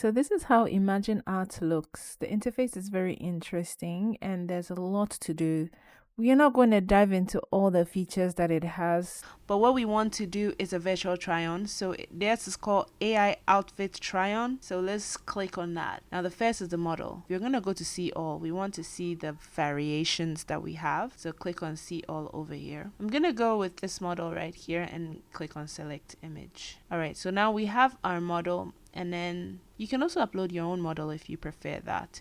So this is how Imagine Art looks. The interface is very interesting and there's a lot to do. We are not going to dive into all the features that it has. But what we want to do is a virtual try on. So this is called AI Outfit Try On. So let's click on that. Now the first is the model. We're going to go to see all. We want to see the variations that we have. So click on see all over here. I'm going to go with this model right here and click on select image. All right, so now we have our model, and then you can also upload your own model if you prefer that.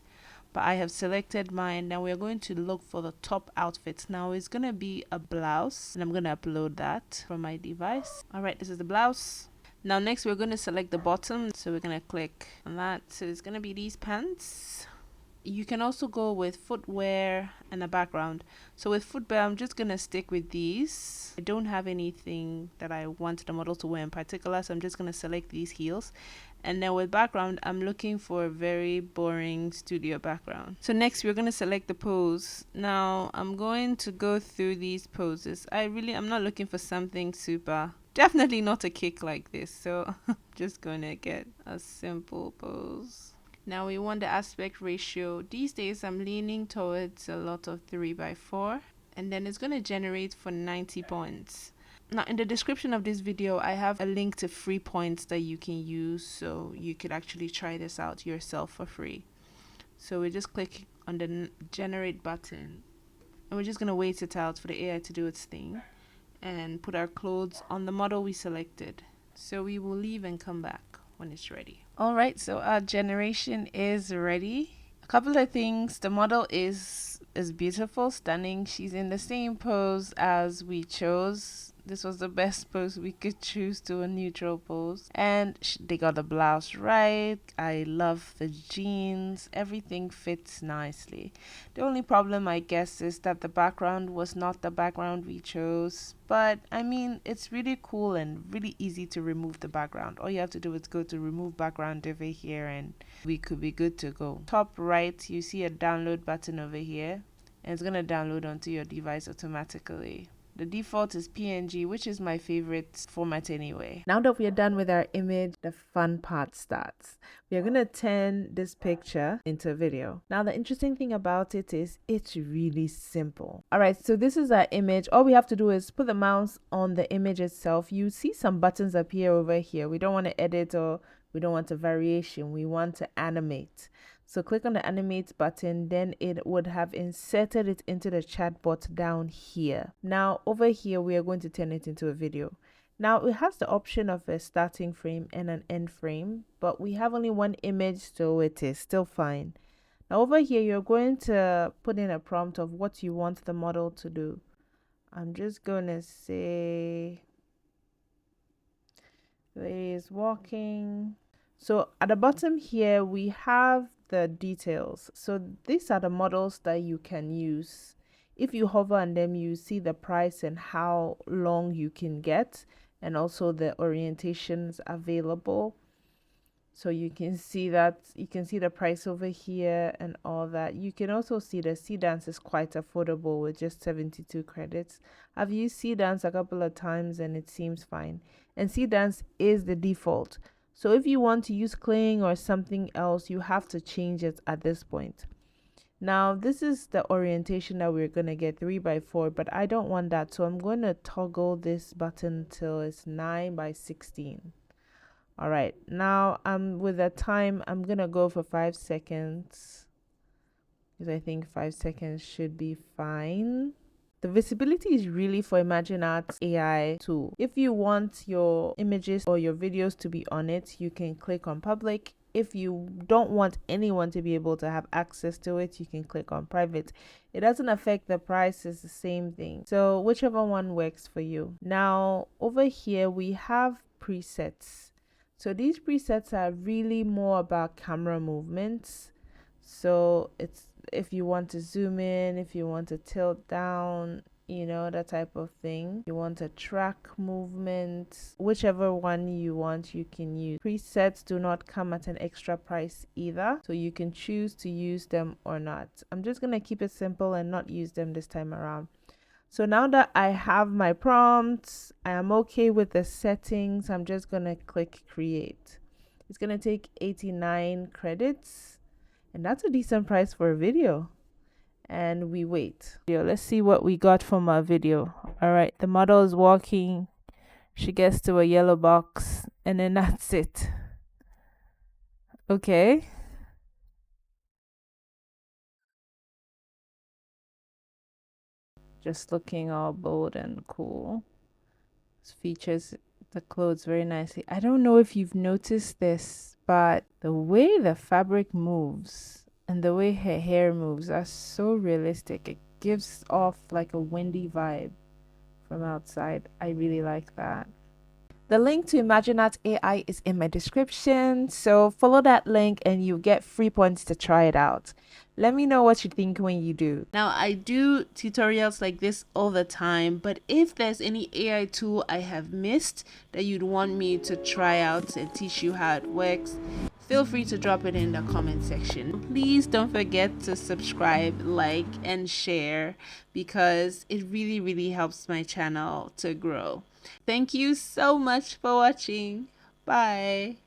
But I have selected mine. Now we're going to look for the top outfit. Now it's going to be a blouse, and I'm going to upload that from my device. All right, this is the blouse. Now next we're going to select the bottom. So we're going to click on that. So it's going to be these pants. You can also go with footwear and a background. So with footwear, I'm just going to stick with these. I don't have anything that I want the model to wear in particular, so I'm just going to select these heels. And then with background, I'm looking for a very boring studio background. So next we're going to select the pose. Now I'm going to go through these poses. I'm not looking for something super, definitely not a kick like this. So I'm just going to get a simple pose. Now we want the aspect ratio. These days I'm leaning towards a lot of 3:4, and then it's going to generate for 90 points. Now in the description of this video I have a link to free points that you can use, so you could actually try this out yourself for free. So we just click on the generate button, and we're just going to wait it out for the AI to do its thing and put our clothes on the model we selected. So we will leave and come back when it's ready. All right, so our generation is ready. A couple of things. The model is beautiful, stunning. She's in the same pose as we chose. This was the best pose we could choose, to a neutral pose. And they got the blouse right. I love the jeans. Everything fits nicely. The only problem, I guess, is that the background was not the background we chose. But I mean, it's really cool and really easy to remove the background. All you have to do is go to remove background over here and we could be good to go. Top right, you see a download button over here, and it's going to download onto your device automatically. The default is PNG, which is my favorite format anyway. Now that we are done with our image, the fun part starts. We are going to turn this picture into a video. Now, the interesting thing about it is it's really simple. All right, so this is our image. All we have to do is put the mouse on the image itself. You see some buttons appear over here. We don't want to edit, or we don't want a variation. We want to animate. So click on the animate button, then it would have inserted it into the chatbot down here. Now over here, we are going to turn it into a video. Now it has the option of a starting frame and an end frame, but we have only one image, so it is still fine. Now over here, you're going to put in a prompt of what you want the model to do. I'm just going to say, lady is walking. So at the bottom here, we have the details. So these are the models that you can use. If you hover on them, you see the price and how long you can get, and also the orientations available. So you can see the price over here and all that. You can also see the C-Dance is quite affordable with just 72 credits. I've used C-Dance a couple of times and it seems fine. And C-Dance is the default. So if you want to use Kling or something else, you have to change it at this point. Now, this is the orientation that we're going to get 3:4, but I don't want that. So I'm going to toggle this button till it's 9:16. All right, now with the time, I'm going to go for 5 seconds because I think 5 seconds should be fine. The visibility is really for Imagine Art's AI tool. If you want your images or your videos to be on it, you can click on public. If you don't want anyone to be able to have access to it, you can click on private. It doesn't affect the price, it's the same thing. So whichever one works for you. Now over here we have presets. So these presets are really more about camera movements. So it's if you want to zoom in, if you want to tilt down, that type of thing. You want to track movement, whichever one you want, you can use. Presets do not come at an extra price either, so you can choose to use them or not. I'm just going to keep it simple and not use them this time around. So now that I have my prompts, I am okay with the settings. I'm just going to click create. It's going to take 89 credits, and that's a decent price for a video. And we wait. Let's see what we got from our video. All right, the model is walking. She gets to a yellow box, and then that's it. Okay. Just looking all bold and cool. This features the clothes very nicely. I don't know if you've noticed this, but the way the fabric moves and the way her hair moves are so realistic. It gives off like a windy vibe from outside. I really like that. The link to ImagineArt AI is in my description, so follow that link and you get free points to try it out. Let me know what you think when you do. Now, I do tutorials like this all the time, but if there's any AI tool I have missed that you'd want me to try out and teach you how it works, feel free to drop it in the comment section. Please don't forget to subscribe, like, and share because it really, really helps my channel to grow. Thank you so much for watching. Bye.